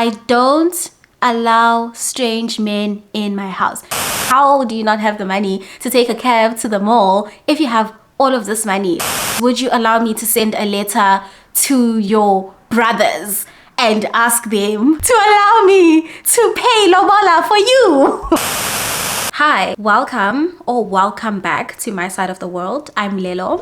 I don't allow strange men in my house. How do you not have the money to take a cab to the mall if you have all of this money? Would you allow me to send a letter to your brothers and ask them to allow me to pay lobola for you? Hi, welcome back to my side of the world. I'm Lelo.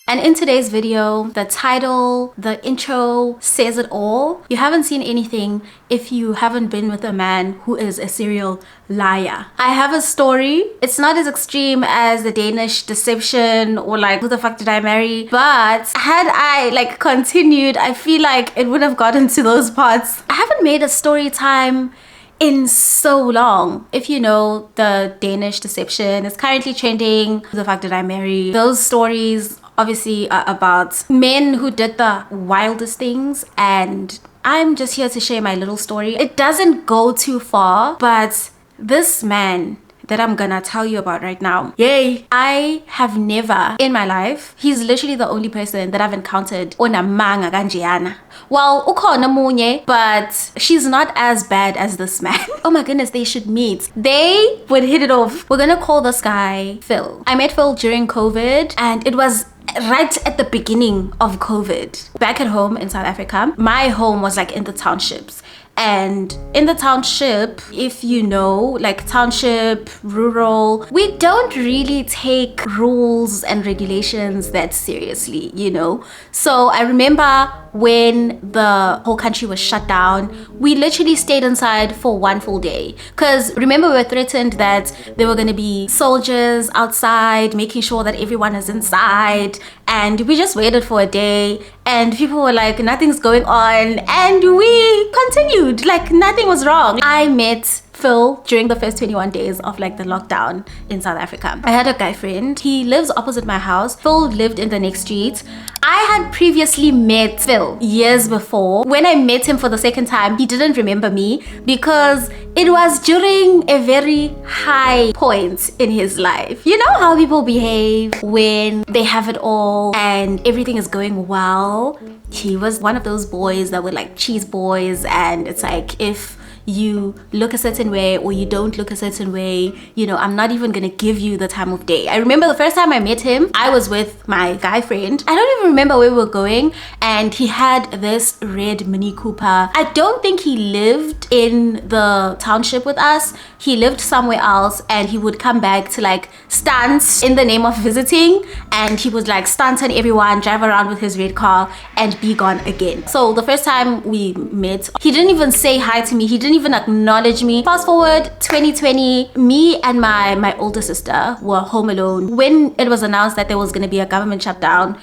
And in today's video, the title, the intro says it all. You haven't seen anything if you haven't been with a man who is a serial liar. I have a story. It's not as extreme as the Danish deception or like, who the fuck did I marry? But had I continued, I feel like it would have gotten to those parts. I haven't made a story time in so long. If you know the Danish deception, it's currently trending. Who the fuck did I marry? Those stories obviously are about men who did the wildest things, and I'm just here to share my little story. It doesn't go too far, but this man that I'm gonna tell you about right now, yay, I have never in my life, he's literally the only person that I've encountered on a manga ganjiana. Well, ukhona munye, but she's not as bad as this man. Oh my goodness, they should meet. They would hit it off. We're gonna call this guy Phil. I met Phil during COVID, and it was right at the beginning of COVID. Back at home in South Africa, my home was in the townships. And in the township, if you know, township, rural, we don't really take rules and regulations that seriously, you know. So I remember when the whole country was shut down, we literally stayed inside for one full day. Because remember, we were threatened that there were going to be soldiers outside making sure that everyone is inside. And we just waited for a day, and people were like, nothing's going on, and we continued like nothing was wrong. I met Phil during the first 21 days of the lockdown in South Africa. I had a guy friend. He lives opposite my house. Phil lived in the next street. I had previously met Phil years before. When I met him for the second time, he didn't remember me because it was during a very high point in his life. You know how people behave when they have it all and everything is going well? He was one of those boys that were cheese boys, and it's if you look a certain way or you don't look a certain way, you know, I'm not even gonna give you the time of day. I remember the first time I met him, I was with my guy friend. I don't even remember where we were going, and he had this red Mini Cooper. I don't think he lived in the township with us. He lived somewhere else, and he would come back to stunt in the name of visiting, and he would stunt on everyone, drive around with his red car and be gone again. So the first time we met, he didn't even say hi to me. He didn't even acknowledge me. Fast forward 2020, me and my older sister were home alone. When it was announced that there was going to be a government shutdown,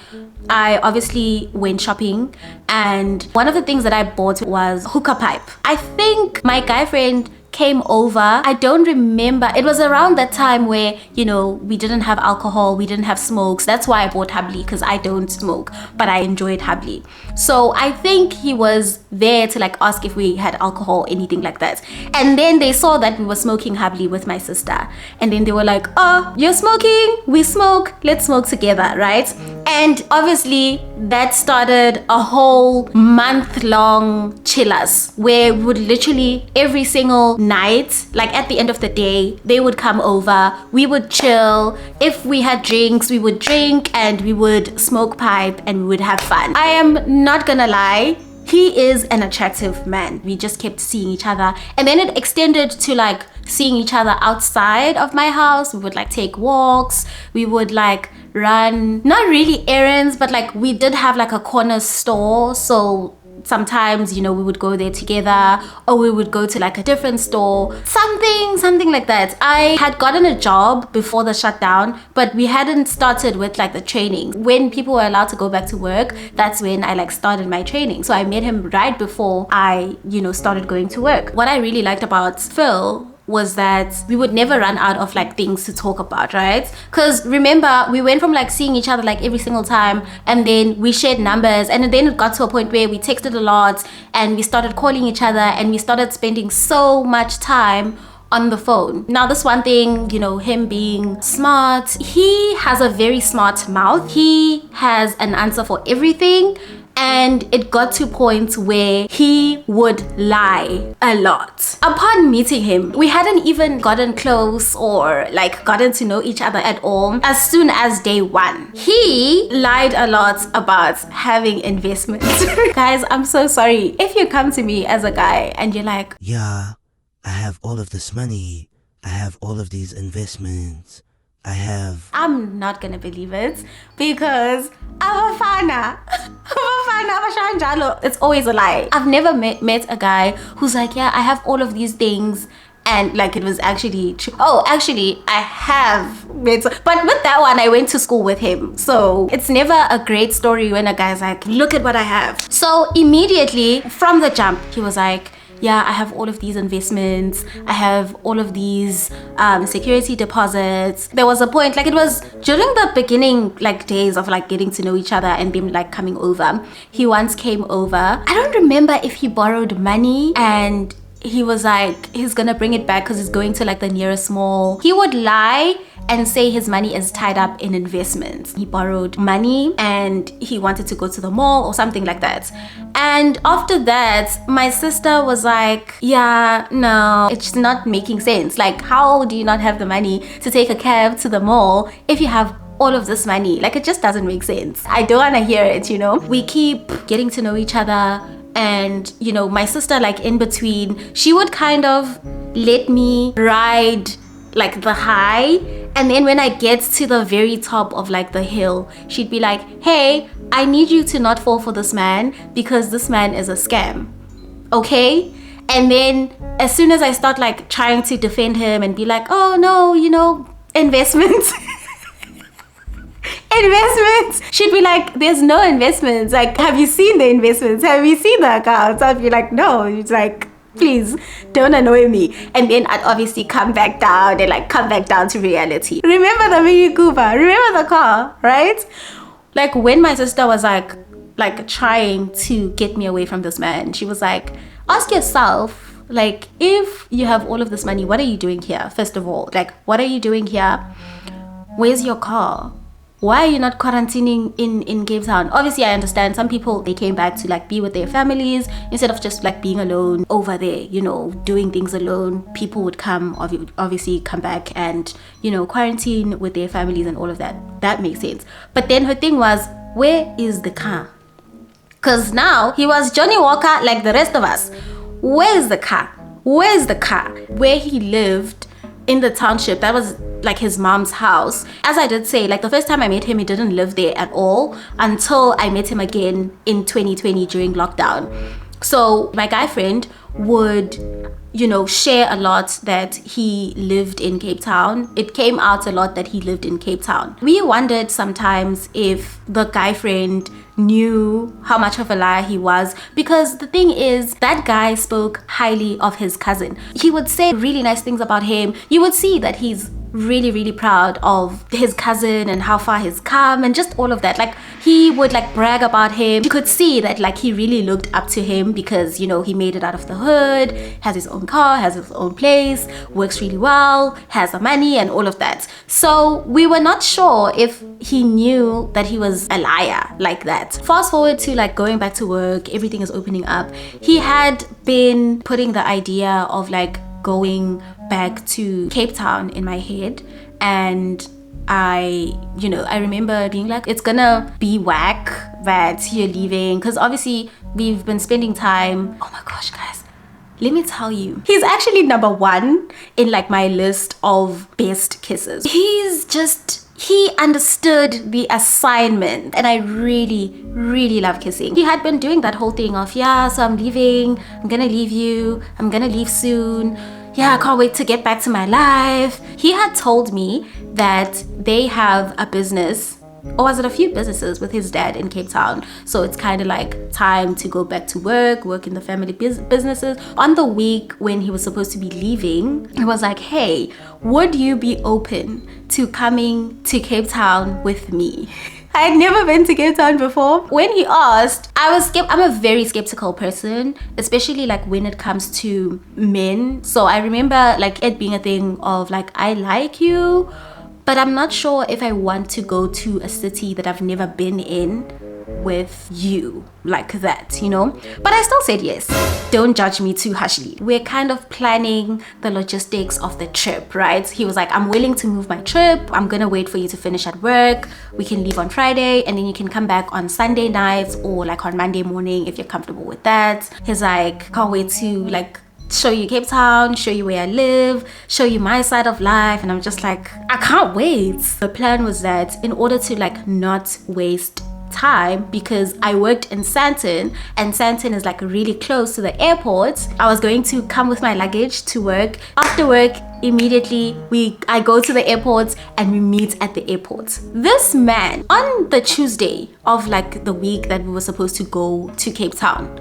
I obviously went shopping, and one of the things that I bought was hookah pipe. I think my guy friend came over. I don't remember. It was around that time where, you know, we didn't have alcohol, we didn't have smokes. That's why I bought Habli, because I don't smoke, but I enjoyed Habli. So I think he was there to ask if we had alcohol, anything like that. And then they saw that we were smoking Habli with my sister, and then they were like, oh, you're smoking, we smoke, let's smoke together, right? And obviously that started a whole month-long chillers where we would literally every single night, at the end of the day, they would come over, we would chill. If we had drinks, we would drink, and we would smoke pipe, and we would have fun. I am not gonna lie, he is an attractive man. We just kept seeing each other, and then it extended to seeing each other outside of my house. We would take walks, we would run, not really errands, but we did have a corner store, so sometimes, you know, we would go there together, or we would go to a different store, something like that. I had gotten a job before the shutdown, but we hadn't started with the training. When people were allowed to go back to work, that's when I started my training. So I met him right before I, you know, started going to work. What I really liked about Phil was that we would never run out of things to talk about, right? Because remember, we went from seeing each other every single time, and then we shared numbers, and then it got to a point where we texted a lot, and we started calling each other, and we started spending so much time on the phone. Now, this one thing, you know, him being smart, he has a very smart mouth. He has an answer for everything. And it got to points where he would lie a lot. Upon meeting him, we hadn't even gotten close or like gotten to know each other at all. As soon as day one, he lied a lot about having investments. Guys, I'm so sorry. If you come to me as a guy and you're like, yeah, I have all of this money, I have all of these investments, I'm not gonna believe it because I'm a fana. It's always a lie. I've never met a guy who's like, yeah, I have all of these things, and like it was actually true. Oh, actually, I have met, but with that one, I went to school with him. So it's never a great story when a guy's like, look at what I have. So immediately from the jump, he was like, yeah, I have all of these investments, I have all of these security deposits. There was a point, like it was during the beginning like days of like getting to know each other and them like coming over. He once came over. I don't remember if he borrowed money and he was like, he's gonna bring it back because he's going to like the nearest mall. He would lie and say his money is tied up in investments. He borrowed money and he wanted to go to the mall or something like that. And after that, my sister was like, yeah, no, it's not making sense. Like, how do you not have the money to take a cab to the mall if you have all of this money? Like, it just doesn't make sense. I don't want to hear it, you know? We keep getting to know each other. And, you know, my sister, like in between, she would kind of let me ride like the high, and then when I get to the very top of like the hill, she'd be like, hey, I need you to not fall for this man because this man is a scam, okay? And then as soon as I start like trying to defend him and be like, oh no, you know, investments she'd be like, there's no investments, like, have you seen the investments, have you seen the accounts? I'd be like, no. It's like, please don't annoy me. And then I'd obviously come back down and like come back down to reality. Remember the Mini Cooper, remember the car, right? Like when my sister was like trying to get me away from this man, she was like, ask yourself, like, if you have all of this money, what are you doing here? First of all, like, what are you doing here? Where's your car? Why are you not quarantining in Cape Town? Obviously, I understand some people, they came back to like be with their families instead of just like being alone over there, you know, doing things alone. People would come, obviously come back and, you know, quarantine with their families and all of that. That makes sense. But then her thing was, where is the car? Because now he was Johnny Walker like the rest of us. Where's the car? Where's the car? Where he lived in the township, that was like his mom's house. As I did say, like the first time I met him, he didn't live there at all until I met him again in 2020 during lockdown. So my guy friend would, you know, share a lot that he lived in Cape Town. It came out a lot that he lived in Cape Town. We wondered sometimes if the guy friend knew how much of a liar he was, because the thing is, that guy spoke highly of his cousin. He would say really nice things about him. You would see that he's really proud of his cousin and how far he's come and just all of that. Like he would like brag about him. You could see that like he really looked up to him because, you know, he made it out of the hood, has his own car, has his own place, works really well, has the money and all of that. So we were not sure if he knew that he was a liar like that. Fast forward to like going back to work, everything is opening up. He had been putting the idea of like going back to Cape Town in my head, and I remember being like, it's gonna be whack that you're leaving, because obviously we've been spending time. Oh my gosh, guys, let me tell you, he's actually number one in like my list of best kisses. He understood the assignment, and I really love kissing. He had been doing that whole thing of, yeah, so I'm leaving, I'm gonna leave you, I'm gonna leave soon, yeah, I can't wait to get back to my life. He had told me that they have a business, or was it a few businesses with his dad in Cape Town. So it's kind of like time to go back to work in the family businesses. On the week when he was supposed to be leaving, he was like, hey, would you be open to coming to Cape Town with me? I had never been to Cape Town before. When he asked, I'm a very skeptical person, especially like when it comes to men. So I remember like it being a thing of like, I like you, but I'm not sure if I want to go to a city that I've never been in with you like that, you know. But I still said yes. Don't judge me too harshly. We're kind of planning the logistics of the trip, right? He was like, I'm willing to move my trip. I'm gonna wait for you to finish at work. We can leave on Friday and then you can come back on Sunday nights or like on Monday morning if you're comfortable with that. He's like, can't wait to like show you Cape Town, show you where I live, show you my side of life. And I'm just like, I can't wait. The plan was that in order to like not waste time, because I worked in Sandton and Sandton is like really close to the airport, I was going to come with my luggage to work. After work, immediately I go to the airport and we meet at the airport. This man, on the Tuesday of like the week that we were supposed to go to Cape Town,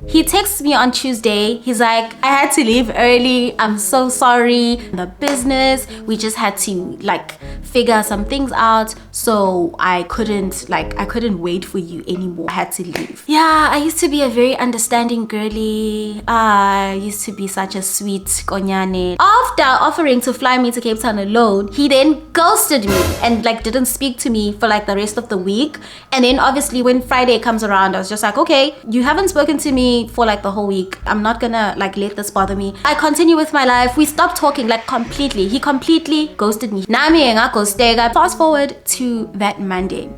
he texts me on Tuesday. He's like, I had to leave early. I'm so sorry. The business, we just had to like figure some things out. So I couldn't wait for you anymore. I had to leave. Yeah, I used to be a very understanding girly. I used to be such a sweet konyane. After offering to fly me to Cape Town alone, he then ghosted me and like didn't speak to me for like the rest of the week. And then obviously when Friday comes around, I was just like, okay, you haven't spoken to me for like the whole week. I'm not gonna like let this bother me. I continue with my life. We stopped talking like completely. He completely ghosted me. Fast forward to that Monday.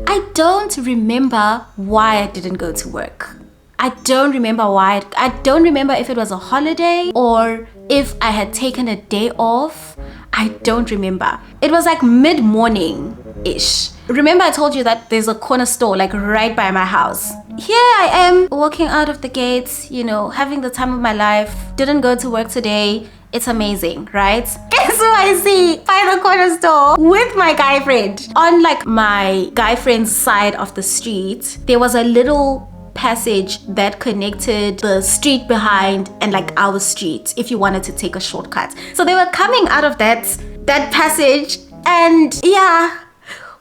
I don't remember why I didn't go to work. I don't remember why. I don't remember if it was a holiday or if I had taken a day off. I don't remember. It was like mid-morning-ish. Remember I told you that there's a corner store like right by my house. Here I am walking out of the gates, you know, having the time of my life. Didn't go to work today. It's amazing, right? Guess who I see by the corner store with my guy friend? On like my guy friend's side of the street, there was a little passage that connected the street behind and like our street if you wanted to take a shortcut. So they were coming out of that passage and yeah,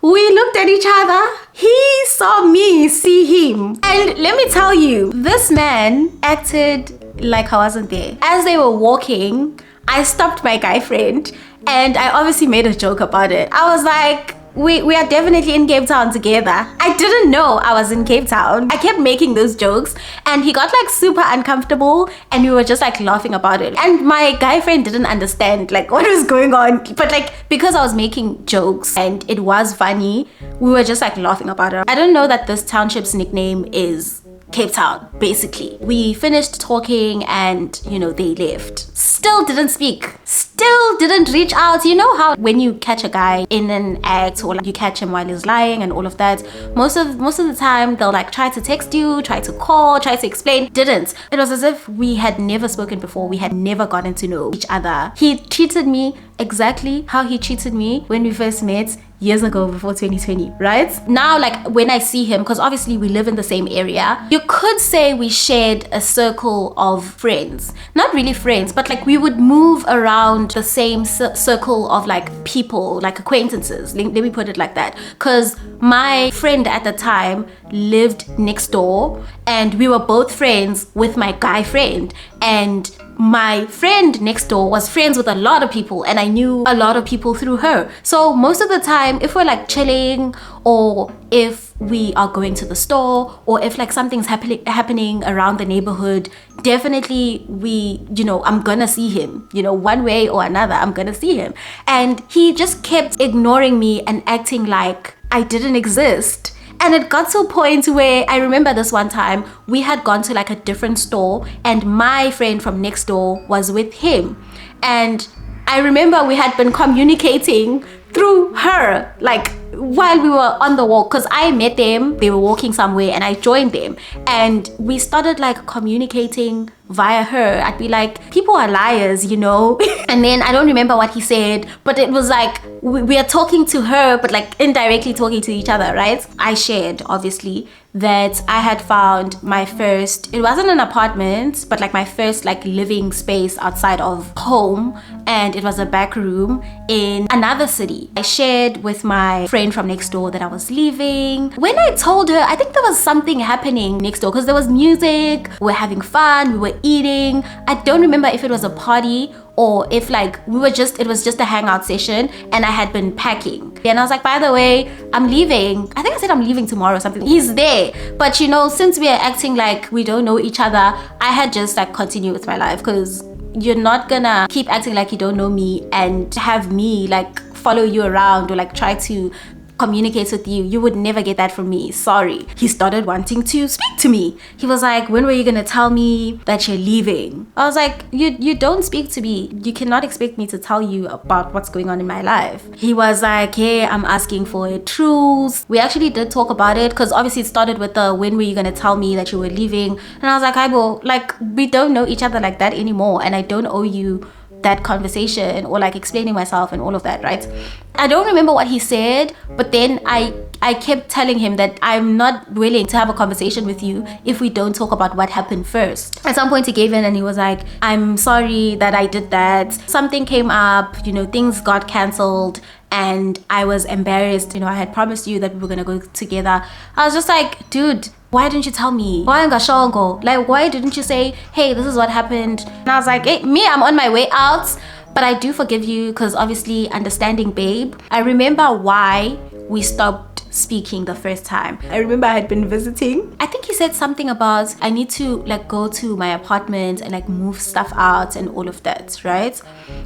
we looked at each other. He saw me see him. And let me tell you, this man acted like I wasn't there. As they were walking, I stopped my guy friend and I obviously made a joke about it. I was like, we are definitely in Cape Town together. I didn't know I was in Cape Town. I kept making those jokes and he got like super uncomfortable and we were just like laughing about it. And my guy friend didn't understand like what was going on. But like because I was making jokes and it was funny, we were just like laughing about it. I don't know that this township's nickname is Cape Town, basically. We finished talking and, you know, they left. Still didn't speak. Still didn't reach out. You know how when you catch a guy in an act or like you catch him while he's lying and all of that, most of the time they'll like try to text you, try to call, try to explain. Didn't. It was as if we had never spoken before. We had never gotten to know each other. He treated me exactly how he treated me when we first met years ago before 2020, right? Now, like when I see him, because obviously we live in the same area, you could say we shared a circle of friends. Not really friends, but like we would move around the same circle of like people, like acquaintances. Let me put it like that. Because my friend at the time lived next door and we were both friends with my guy friend. And my friend next door was friends with a lot of people and I knew a lot of people through her. So most of the time, if we're like chilling or if we are going to the store or if like something's happening around the neighborhood, definitely I'm gonna see him, one way or another, I'm gonna see him. And he just kept ignoring me and acting like I didn't exist. And it got to a point where I remember this one time we had gone to like a different store and my friend from next door was with him. And I remember we had been communicating through her, like while we were on the walk, because I met them, they were walking somewhere and I joined them and we started like communicating via her. I'd be like, people are liars, and then I don't remember what he said, but it was like we are talking to her but like indirectly talking to each other, right? I shared obviously that I had found my first, it wasn't an apartment, but like my first like living space outside of home, and it was a back room in another city. I shared with my friend from next door that I was leaving. When I told her, I think there was something happening next door because there was music, we were having fun, we were were eating. I don't remember if it was a party or if like it was just a hangout session and I had been packing. And I was like, by the way, I'm leaving. I think I said I'm leaving tomorrow or something. He's there. But you know, since we are acting like we don't know each other, I had just like continued with my life, because you're not gonna keep acting like you don't know me and have me like follow you around or like try to communicate with you. You would never get that from me. Sorry. He started wanting to speak to me. He was like, when were you gonna tell me that you're leaving? I was like, you don't speak to me. You cannot expect me to tell you about what's going on in my life. He was like, hey, I'm asking for a truce. We actually did talk about it, because obviously it started with the when were you gonna tell me that you were leaving? And I was like, Aibo, like we don't know each other like that anymore, and I don't owe you that conversation or like explaining myself and all of that, right? I don't remember what he said, but then I kept telling him that I'm not willing to have a conversation with you if we don't talk about what happened first. At some point he gave in and he was like, I'm sorry that I did that. Something came up, you know, things got cancelled and I was embarrassed. You know, I had promised you that we were gonna go together. I was just like, dude, why didn't you tell me? Like, why didn't you say, hey, this is what happened? And I was like, hey, me, I'm on my way out, but I do forgive you, because obviously understanding babe. I remember why we stopped speaking the first time. I remember I had been visiting. I think he said something about I need to like go to my apartment and like move stuff out and all of that, right?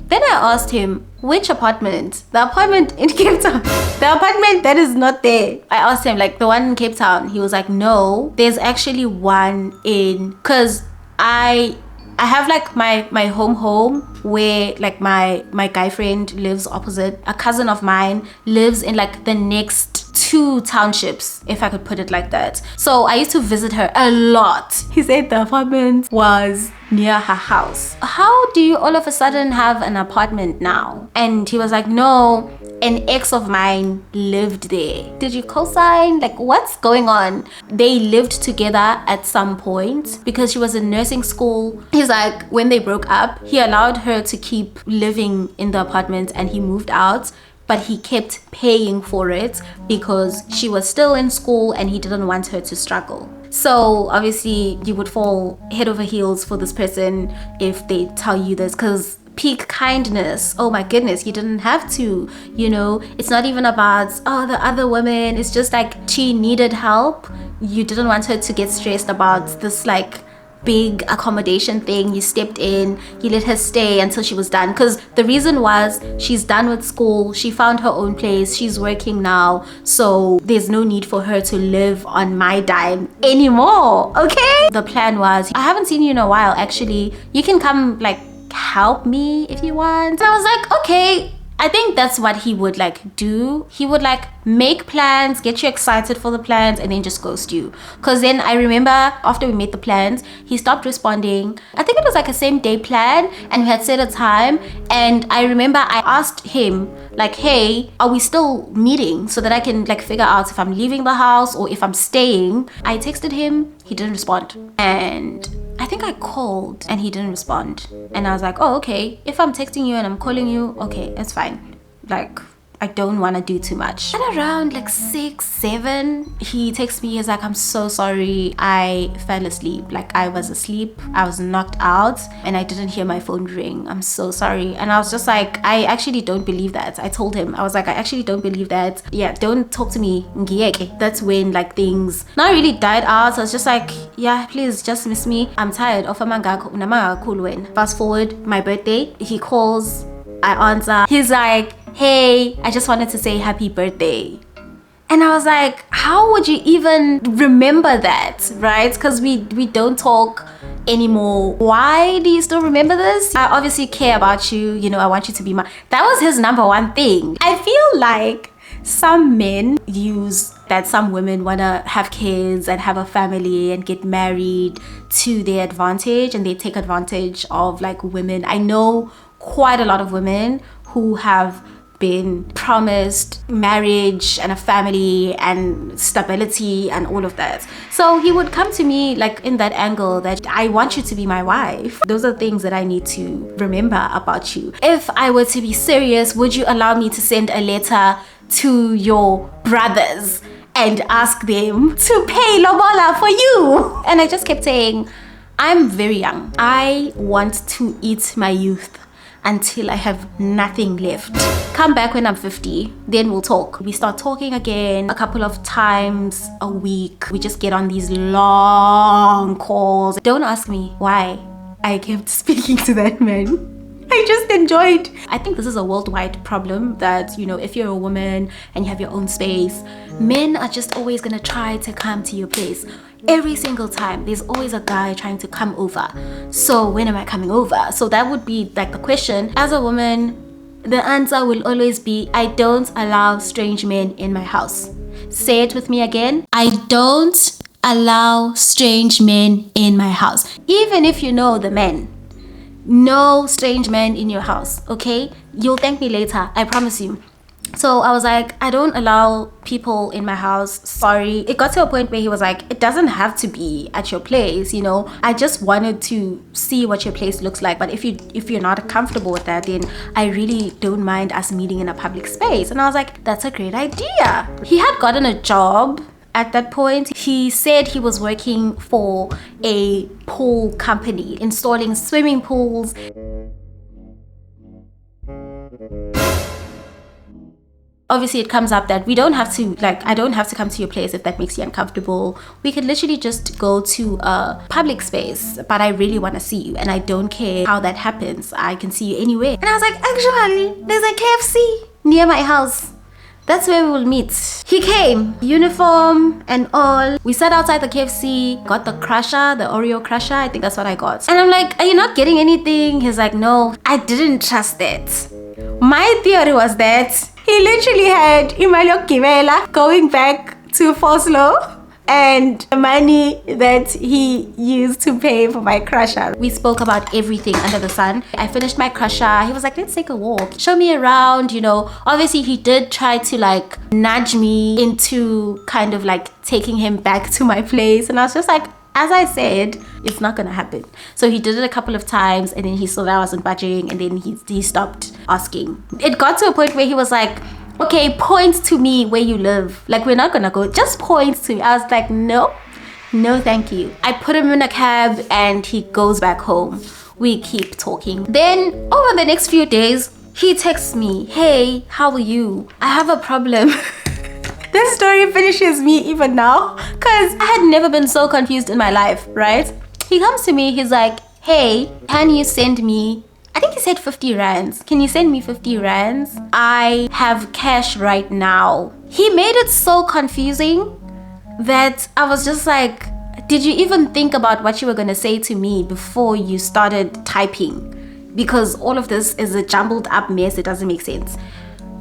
Then I asked him, which apartment? The apartment in Cape Town. The apartment that is not there. I asked him, like the one in Cape Town. He was like, no, there's actually one in, because I have like my home where like my guy friend lives opposite. A cousin of mine lives in like the next 2 townships, if I could put it like that. So I used to visit her a lot. He said the apartment was near her house. How do you all of a sudden have an apartment now? And he was like, no, an ex of mine lived there. Did you co-sign? Like, what's going on? They lived together at some point because she was in nursing school. He's like, when they broke up, he allowed her to keep living in the apartment and he moved out, but he kept paying for it because she was still in school and he didn't want her to struggle. So obviously you would fall head over heels for this person if they tell you this, because peak kindness, oh my goodness, you didn't have to, you know. It's not even about, oh, the other woman, it's just like she needed help. You didn't want her to get stressed about this like big accommodation thing. You stepped in, you let her stay until she was done, because the reason was she's done with school, she found her own place, she's working now, so there's no need for her to live on my dime anymore. Okay, the plan was, I haven't seen you in a while, actually, you can come like help me if you want. And I was like, okay. I think that's what he would like do. He would like make plans, get you excited for the plans, and then just ghost you. Because then I remember after we made the plans, he stopped responding. I think it was like a same day plan and we had set a time. And I remember I asked him like, hey, are we still meeting, so that I can like figure out if I'm leaving the house or if I'm staying. I texted him, he didn't respond. And I think I called and he didn't respond. And I was like, oh, okay. If I'm texting you and I'm calling you, okay, it's fine. Like, I don't want to do too much. And around like 6, 7, he texts me. He's like, I'm so sorry. I fell asleep. Like I was asleep. I was knocked out and I didn't hear my phone ring. I'm so sorry. And I was just like, I actually don't believe that. I told him, I was like, I actually don't believe that. Yeah, don't talk to me. That's when like things not really died out. So I was just like, yeah, please just miss me. I'm tired of a fast forward, my birthday. He calls, I answer. He's like, hey, I just wanted to say happy birthday. And I was like, how would you even remember that, right? Because we don't talk anymore. Why do you still remember this? I obviously care about you, you know, I want you to be my... That was his number one thing. I feel like some men use that some women want to have kids and have a family and get married to their advantage, and they take advantage of like women. I know quite a lot of women who have been promised marriage and a family and stability and all of that. So he would come to me like in that angle that I want you to be my wife. Those are things that I need to remember about you. If I were to be serious, would you allow me to send a letter to your brothers and ask them to pay lobola for you? And I just kept saying, I'm very young. I want to eat my youth until I have nothing left. Come back when I'm 50, then we'll talk. We start talking again a couple of times a week. We just get on these long calls. Don't ask me why I kept speaking to that man. I just enjoyed. I think this is a worldwide problem that, you know, if you're a woman and you have your own space, men are just always gonna try to come to your place. Every single time, there's always a guy trying to come over. So when am I coming over? So that would be like the question. As a woman, the answer will always be, I don't allow strange men in my house. Say it with me again. I don't allow strange men in my house. Even if you know the men. No strange men in your house, okay? You'll thank me later, I promise you. So I was like, I don't allow people in my house, sorry. It got to a point where he was like, it doesn't have to be at your place, you know. I just wanted to see what your place looks like, but if you're not comfortable with that, then I really don't mind us meeting in a public space. And I was like, that's a great idea. He had gotten a job. At that point, he said he was working for a pool company, installing swimming pools. Obviously, it comes up that we don't have to, like, I don't have to come to your place if that makes you uncomfortable. We could literally just go to a public space, but I really want to see you and I don't care how that happens. I can see you anywhere. And I was like, actually, there's a KFC near my house. That's where we will meet. He came, uniform and all. We sat outside the KFC, got the crusher, the Oreo crusher. I think that's what I got. And I'm like, are you not getting anything? He's like, no, I didn't trust that. My theory was that he literally had Imalio Kivela going back to Foslo and the money that he used to pay for my crusher. We spoke about everything under the sun. I finished my crusher. He was like, let's take a walk. Show me around, you know. Obviously, he did try to like nudge me into kind of like taking him back to my place. And I was just like, as I said, it's not gonna happen. So he did it a couple of times and then he saw that I wasn't budging and then he stopped asking. It got to a point where he was like, okay, point to me where you live. Like, we're not gonna go, just point to me. I was like, no, thank you. I put him in a cab and he goes back home. We keep talking. Then over the next few days, he texts me, hey, how are you? I have a problem. This story finishes me even now because I had never been so confused in my life, right? He comes to me, he's like, hey, can you send me, I think he said 50 rands. Can you send me 50 rands? I have cash right now. He made it so confusing that I was just like, did you even think about what you were going to say to me before you started typing? Because all of this is a jumbled up mess. It doesn't make sense.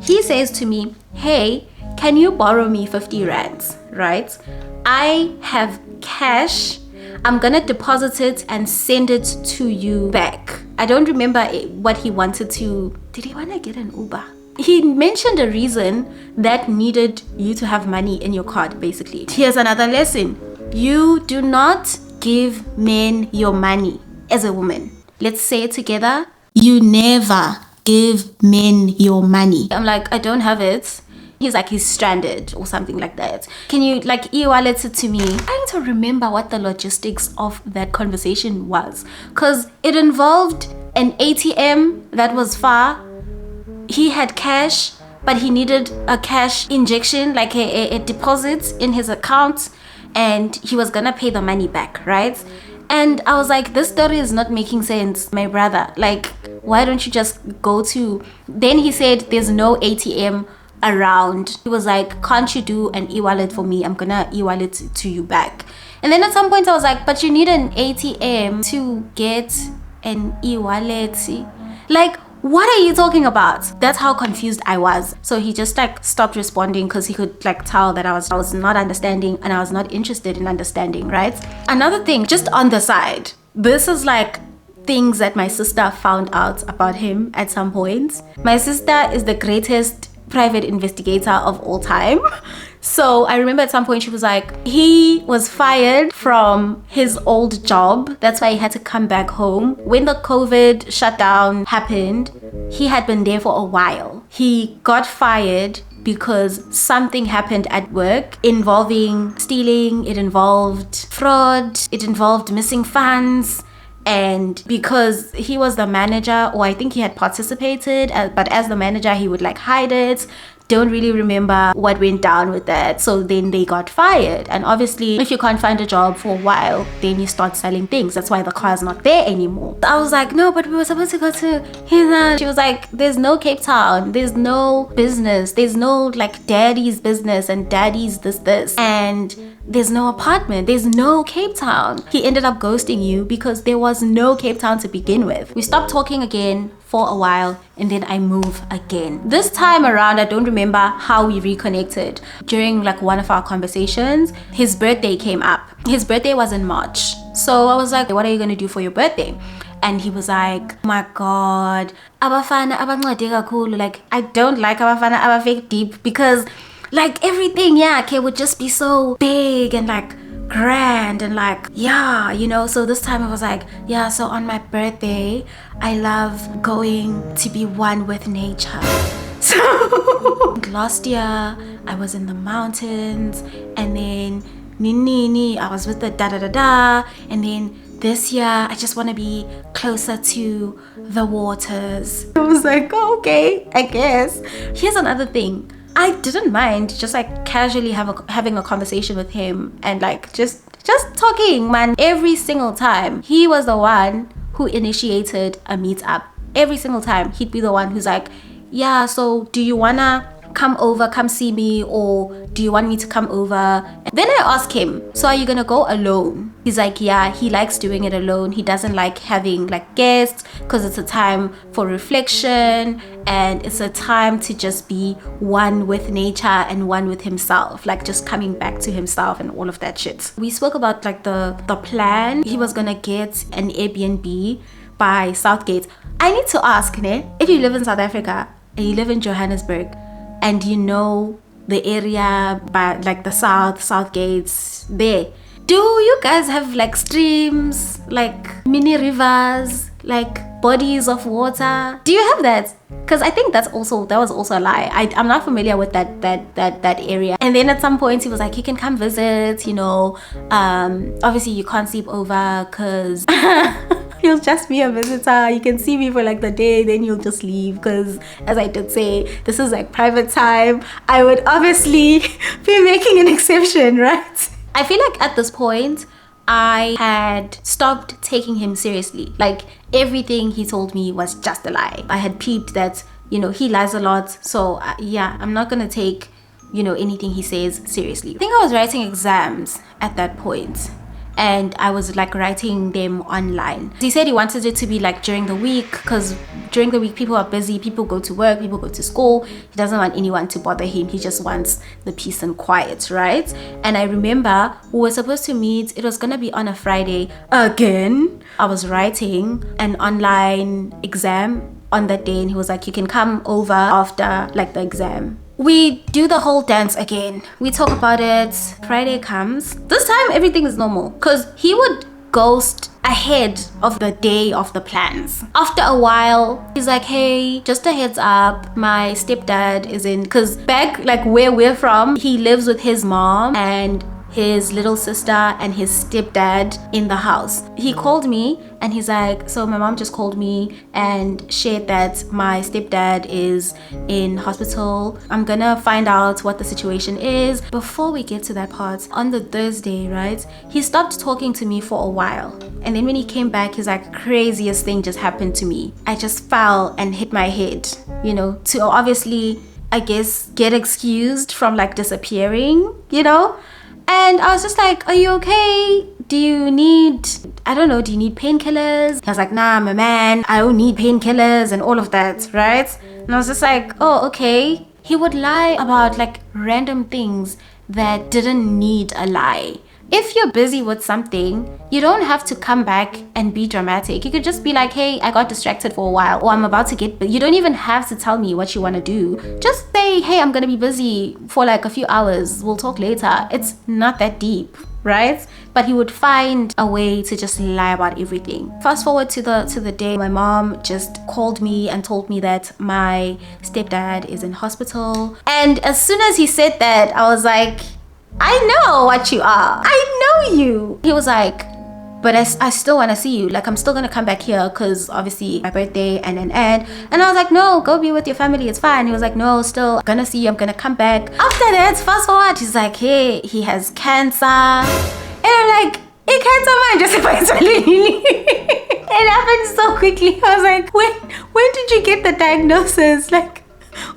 He says to me, hey, can you borrow me 50 rands, right? I have cash. I'm gonna deposit it and send it to you back. I don't remember what he wanted to. Did he want to get an Uber? He mentioned a reason that needed you to have money in your card, basically. Here's another lesson. You do not give men your money as a woman. Let's say it together. You never give men your money. I'm like, I don't have it. He's like, he's stranded or something like that. Can you like e-wallet it to me? I need to remember what the logistics of that conversation was, because it involved an ATM that was far. He had cash, but he needed a cash injection, like a deposit in his account, and he was gonna pay the money back, right? And I was like, this story is not making sense, my brother. Like, why don't you just go to... Then he said there's no ATM around. He was like, can't you do an e-wallet for me? I'm gonna e-wallet to you back. And then at some point I was like, but you need an ATM to get an e-wallet. Like, what are you talking about? That's how confused I was. So he just like stopped responding because he could like tell that I was not understanding and I was not interested in understanding, right? Another thing, just on the side, this is like things that my sister found out about him at some point. My sister is the greatest private investigator of all time. So I remember at some point she was like, he was fired from his old job. That's why he had to come back home. When the COVID shutdown happened, he had been there for a while. He got fired because something happened at work involving stealing, it involved fraud, it involved missing funds. And because he was the manager, or I think he had participated, but as the manager, he would like hide it. Don't really remember what went down with that. So then they got fired. And obviously, if you can't find a job for a while, then you start selling things. That's why the car's not there anymore. I was like, no, but we were supposed to go to Hina. She was like, there's no Cape Town. There's no business. There's no like daddy's business and daddy's this. And there's no apartment. There's no Cape Town. He ended up ghosting you because there was no Cape Town to begin with. We stopped talking again for a while, and then I move again. This time around, I don't remember how we reconnected. During like one of our conversations, his birthday came up. His birthday was in March. So I was like, what are you gonna do for your birthday? And he was like, oh my God, abafana abancede kakhulu. Like, I don't like abafana abafake deep because like everything, yeah, okay, would just be so big and like grand and like, yeah, you know. So this time it was like, yeah, so on my birthday, I love going to be one with nature. So last year I was in the mountains, and then Nini, I was with the da, and then this year I just want to be closer to the waters. I was like, oh, okay, I guess. Here's another thing. I didn't mind just like casually having a conversation with him and like just talking, man. Every single time he was the one who initiated a meetup. Every single time he'd be the one who's like, yeah, so do you wanna come see me, or do you want me to come over? And then I ask him, so are you gonna go alone? He's like, yeah, he likes doing it alone. He doesn't like having like guests because it's a time for reflection and it's a time to just be one with nature and one with himself, like just coming back to himself and all of that shit. We spoke about like the plan. He was gonna get an Airbnb by Southgate. I need to ask, if you live in South Africa and you live in Johannesburg, and you know the area by like the South Gates there, do you guys have like streams, like mini rivers, like bodies of water? Do you have that? Because I think that was also a lie. I'm not familiar with that area. And then at some point he was like, you can come visit, you know, obviously you can't sleep over because you'll just be a visitor. You can see me for like the day, then you'll just leave, because as I did say, this is like private time. I would obviously be making an exception, right? I feel like at this point I had stopped taking him seriously. Like everything he told me was just a lie. I had peeped that, you know, he lies a lot. So yeah, I'm not gonna take, you know, anything he says seriously. I think I was writing exams at that point, and I was like writing them online. He said he wanted it to be like during the week, because during the week people are busy, people go to work, people go to school. He doesn't want anyone to bother him. He just wants the peace and quiet, right? And I remember we were supposed to meet. It was gonna be on a Friday again. I was writing an online exam on that day, and he was like, you can come over after like the exam. We do the whole dance again. We talk about it. Friday comes. This time everything is normal, because he would ghost ahead of the day of the plans. After a while, he's like, hey, just a heads up, my stepdad is in, because back like where we're from, he lives with his mom and his little sister and his stepdad in the house. He called me and he's like, so my mom just called me and shared that my stepdad is in hospital. I'm gonna find out what the situation is. Before we get to that part, on the Thursday, right, he stopped talking to me for a while, and then when he came back, he's like, craziest thing just happened to me. I just fell and hit my head, you know, to obviously, I guess, get excused from like disappearing, you know. And I was just like, are you okay? Do you need painkillers? He was like, nah, my man, I don't need painkillers and all of that, right? And I was just like, oh, okay. He would lie about like random things that didn't need a lie. If you're busy with something, you don't have to come back and be dramatic. You could just be like, hey, I got distracted for a while, or I'm about to get, you don't even have to tell me what you want to do. Just say, hey, I'm going to be busy for like a few hours. We'll talk later. It's not that deep, right? But but he would find a way to just lie about everything. Fast forward to the day, my mom just called me and told me that my stepdad is in hospital. And as soon as he said that, I was like, I know what you are. I know you. He was like, but I still want to see you. Like, I'm still going to come back here because obviously my birthday and. And I was like, no, go be with your family. It's fine. He was like, no, still I'm going to see you. I'm going to come back. After that, fast forward, he's like, hey, he has cancer. And I'm like, hey, cancer man, just it happened so quickly. I was like, when did you get the diagnosis? Like,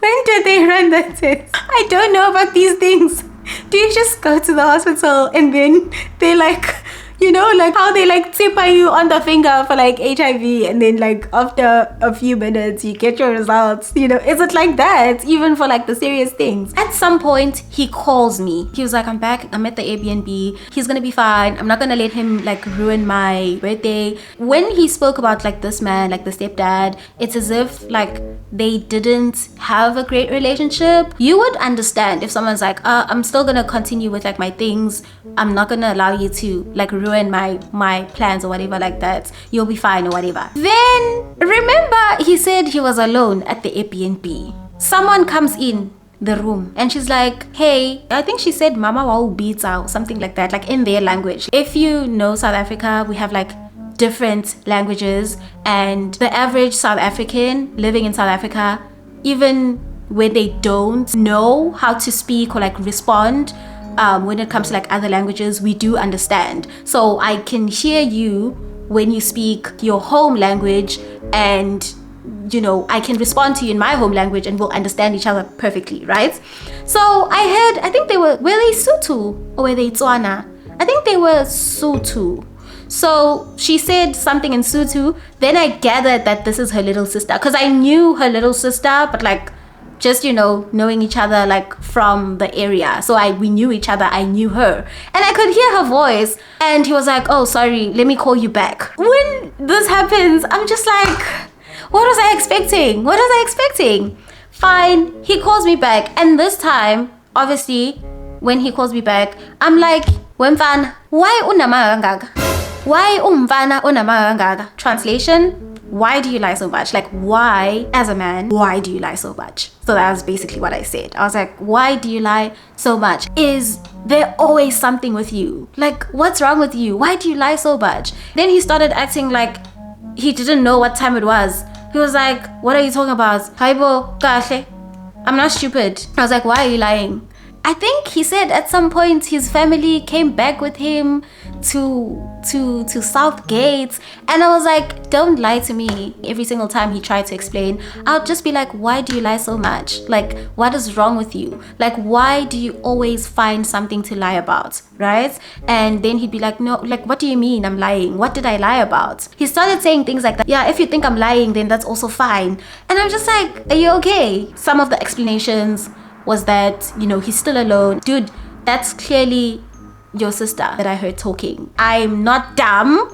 when did they run the test? I don't know about these things. Do you just go to the hospital and then they like, you know, like how they like taper you on the finger for like HIV, and then like after a few minutes you get your results, you know? Is it like that even for like the serious things? At some point he calls me. He was like, I'm back, I'm at the Airbnb, he's gonna be fine, I'm not gonna let him like ruin my birthday. When he spoke about like this man, like the stepdad, it's as if like they didn't have a great relationship. You would understand if someone's like, I'm still gonna continue with like my things, I'm not gonna allow you to like ruin my plans or whatever like that, you'll be fine or whatever. Then remember he said he was alone at the Airbnb. Someone comes in the room and she's like, hey, I think she said mama wa ubita or something like that, like in their language. If you know South Africa, we have like different languages, and the average South African living in South Africa, even when they don't know how to speak or like respond, when it comes to like other languages, we do understand. So I can hear you when you speak your home language, and you know, I can respond to you in my home language and we'll understand each other perfectly, right? So I think they were they Sotho or were they Tswana? I think they were Sotho. So she said something in Sotho. Then I gathered that this is her little sister, because I knew her little sister, but like just, you know, knowing each other like from the area. So we knew each other, I knew her. And I could hear her voice. And he was like, oh, sorry, let me call you back. When this happens, I'm just like, what was I expecting? What was I expecting? Fine, he calls me back. And this time, obviously, when he calls me back, I'm like, Wemfana, why unamanga kangaka? Why umfana unamanga kangaka? Translation, why do you lie so much? Like, why, as a man, why do you lie so much? So that was basically what I said. I was like, why do you lie so much? Is there always something with you? Like, what's wrong with you? Why do you lie so much? Then he started acting like he didn't know what time it was. He was like, what are you talking about? Haibo, kahle. I'm not stupid. I was like, why are you lying? I think he said at some point his family came back with him to Southgate, and I was like, don't lie to me. Every single time he tried to explain, I'll just be like, why do you lie so much? Like, what is wrong with you? Like, why do you always find something to lie about, right? And then he'd be like, no, like, what do you mean I'm lying? What did I lie about? He started saying things like that. Yeah, if you think I'm lying, then that's also fine. And I'm just like, are you okay? Some of the explanations was that, you know, he's still alone. Dude, that's clearly your sister that I heard talking. I'm not dumb.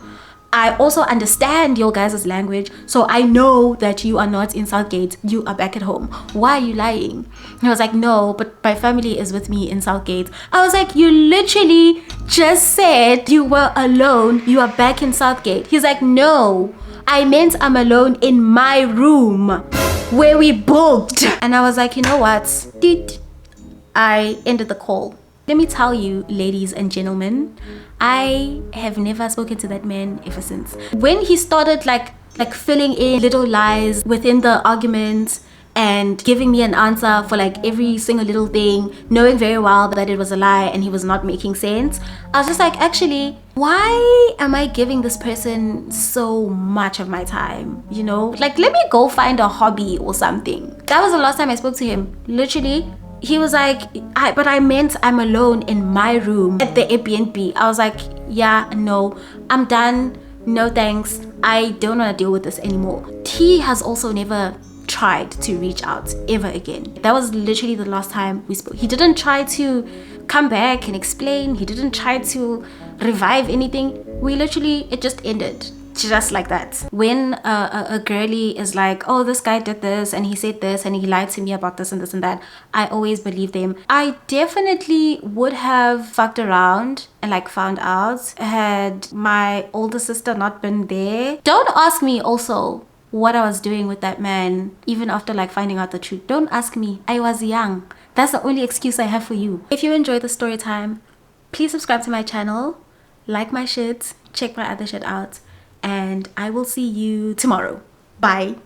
I also understand your guys' language, so I know that you are not in Southgate. You are back at home. Why are you lying? And I was like, no, but my family is with me in Southgate. I was like, you literally just said you were alone. You are back in Southgate. He's like, no, I meant I'm alone in my room where we booked. And I was like, you know what? I ended the call. Let me tell you, ladies and gentlemen, I have never spoken to that man ever since. When he started like filling in little lies within the argument and giving me an answer for like every single little thing, knowing very well that it was a lie and he was not making sense, I was just like, actually, why am I giving this person so much of my time? You know, like, let me go find a hobby or something. That was the last time I spoke to him. Literally, he was like, but I meant I'm alone in my room at the Airbnb. I was like, yeah, no, I'm done. No thanks. I don't want to deal with this anymore. He has also never tried to reach out ever again. That was literally the last time we spoke. He didn't try to come back and explain. He didn't try to revive anything. It just ended. just like that. When a girly is like, oh, this guy did this and he said this and he lied to me about this and this and that, I always believe them. I definitely would have fucked around and like found out had my older sister not been there. Don't ask me also what I was doing with that man even after like finding out the truth. Don't ask me. I was young. That's the only excuse I have for you. If you enjoyed the story time, please subscribe to my channel, like my shit, check my other shit out, and I will see you tomorrow. Bye.